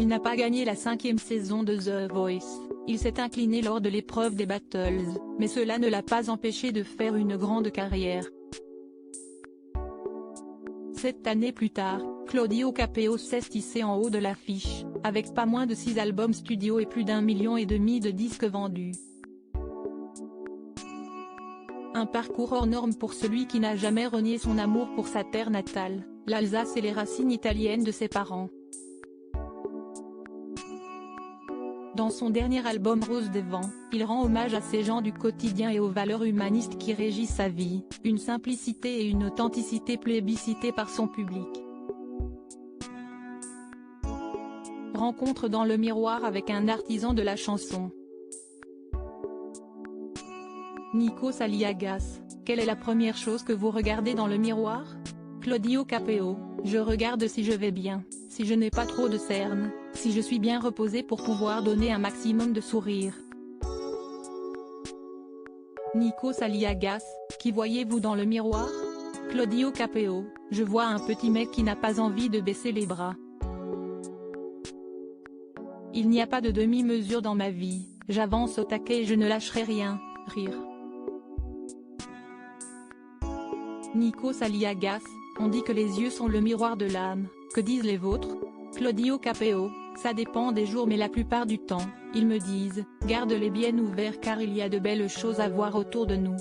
Il n'a pas gagné la 5e saison de The Voice, il s'est incliné lors de l'épreuve des Battles, mais cela ne l'a pas empêché de faire une grande carrière. 7 années plus tard, Claudio Capeo s'est hissé en haut de l'affiche, avec pas moins de 6 albums studio et plus d'1,5 million de disques vendus. Un parcours hors norme pour celui qui n'a jamais renié son amour pour sa terre natale, l'Alsace et les racines italiennes de ses parents. Dans son dernier album Rose des Vents, il rend hommage à ces gens du quotidien et aux valeurs humanistes qui régissent sa vie, une simplicité et une authenticité plébiscitées par son public. Rencontre dans le miroir avec un artisan de la chanson. Nikos Aliagas, quelle est la première chose que vous regardez dans le miroir? Claudio Capeo, je regarde si je vais bien, si je n'ai pas trop de cernes, si je suis bien reposé pour pouvoir donner un maximum de sourire. Nikos Aliagas, qui voyez-vous dans le miroir? Claudio Capeo, je vois un petit mec qui n'a pas envie de baisser les bras. Il n'y a pas de demi-mesure dans ma vie, j'avance au taquet et je ne lâcherai rien, rire. Nikos Aliagas, on dit que les yeux sont le miroir de l'âme, que disent les vôtres? Claudio Capeo, ça dépend des jours mais la plupart du temps, ils me disent, garde-les bien ouverts car il y a de belles choses à voir autour de nous.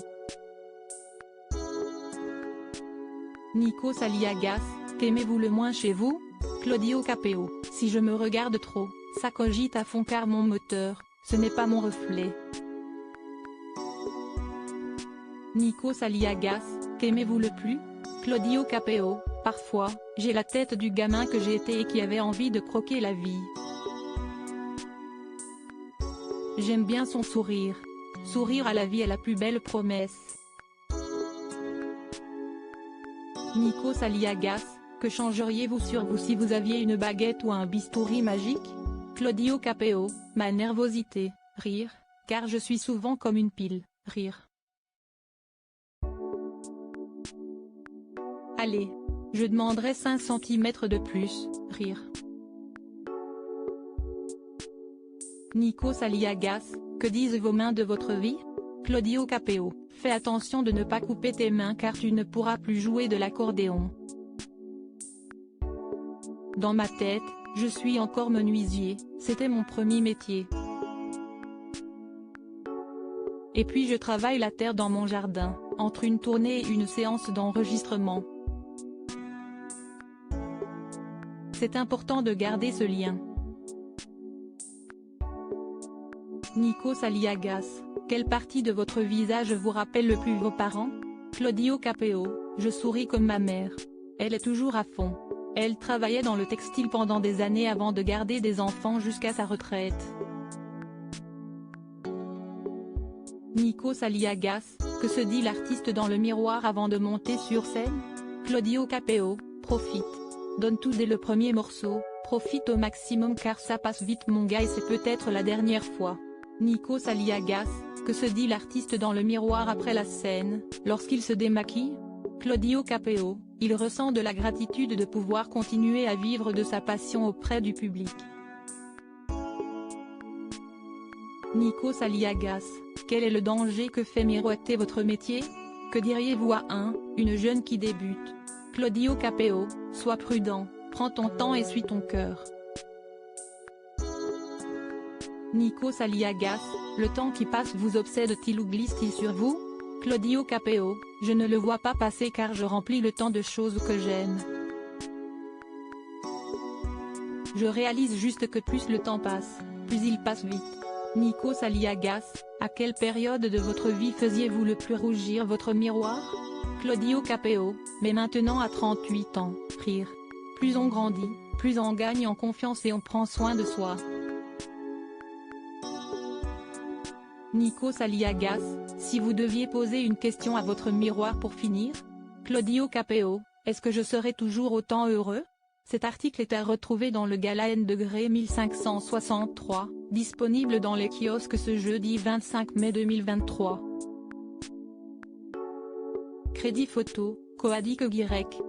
Nikos Aliagas, qu'aimez-vous le moins chez vous? Claudio Capeo, si je me regarde trop, ça cogite à fond car mon moteur, ce n'est pas mon reflet. Nikos Aliagas, qu'aimez-vous le plus? Claudio Capeo, parfois, j'ai la tête du gamin que j'ai été et qui avait envie de croquer la vie. J'aime bien son sourire. Sourire à la vie est la plus belle promesse. Nikos Aliagas, que changeriez-vous sur vous si vous aviez une baguette ou un bistouri magique? Claudio Capeo, ma nervosité, rire, car je suis souvent comme une pile, rire. Allez, je demanderai 5 cm de plus, rire. Nikos Aliagas, que disent vos mains de votre vie? Claudio Capeo, fais attention de ne pas couper tes mains car tu ne pourras plus jouer de l'accordéon. Dans ma tête, je suis encore menuisier, c'était mon premier métier. Et puis je travaille la terre dans mon jardin, entre une tournée et une séance d'enregistrement. C'est important de garder ce lien. Nikos Aliagas, quelle partie de votre visage vous rappelle le plus vos parents? Claudio Capeo, je souris comme ma mère. Elle est toujours à fond. Elle travaillait dans le textile pendant des années avant de garder des enfants jusqu'à sa retraite. Nikos Aliagas, que se dit l'artiste dans le miroir avant de monter sur scène? Claudio Capeo, profite. Donne tout dès le premier morceau, profite au maximum car ça passe vite mon gars et c'est peut-être la dernière fois. Nikos Aliagas, que se dit l'artiste dans le miroir après la scène, lorsqu'il se démaquille? Claudio Capeo, il ressent de la gratitude de pouvoir continuer à vivre de sa passion auprès du public. Nikos Aliagas, quel est le danger que fait miroiter votre métier? Que diriez-vous à une jeune qui débute? Claudio Capeo, sois prudent, prends ton temps et suis ton cœur. Nikos Aliagas, le temps qui passe vous obsède-t-il ou glisse-t-il sur vous? Claudio Capeo, je ne le vois pas passer car je remplis le temps de choses que j'aime. Je réalise juste que plus le temps passe, plus il passe vite. Nikos Aliagas, à quelle période de votre vie faisiez-vous le plus rougir votre miroir? Claudio Capeo, mais maintenant à 38 ans, rire. Plus on grandit, plus on gagne en confiance et on prend soin de soi. Nikos Aliagas, si vous deviez poser une question à votre miroir pour finir? Claudio Capeo, est-ce que je serai toujours autant heureux? Cet article est à retrouver dans le Gala N degré 1563, disponible dans les kiosques ce jeudi 25 mai 2023. Crédit photo, Coadic Y.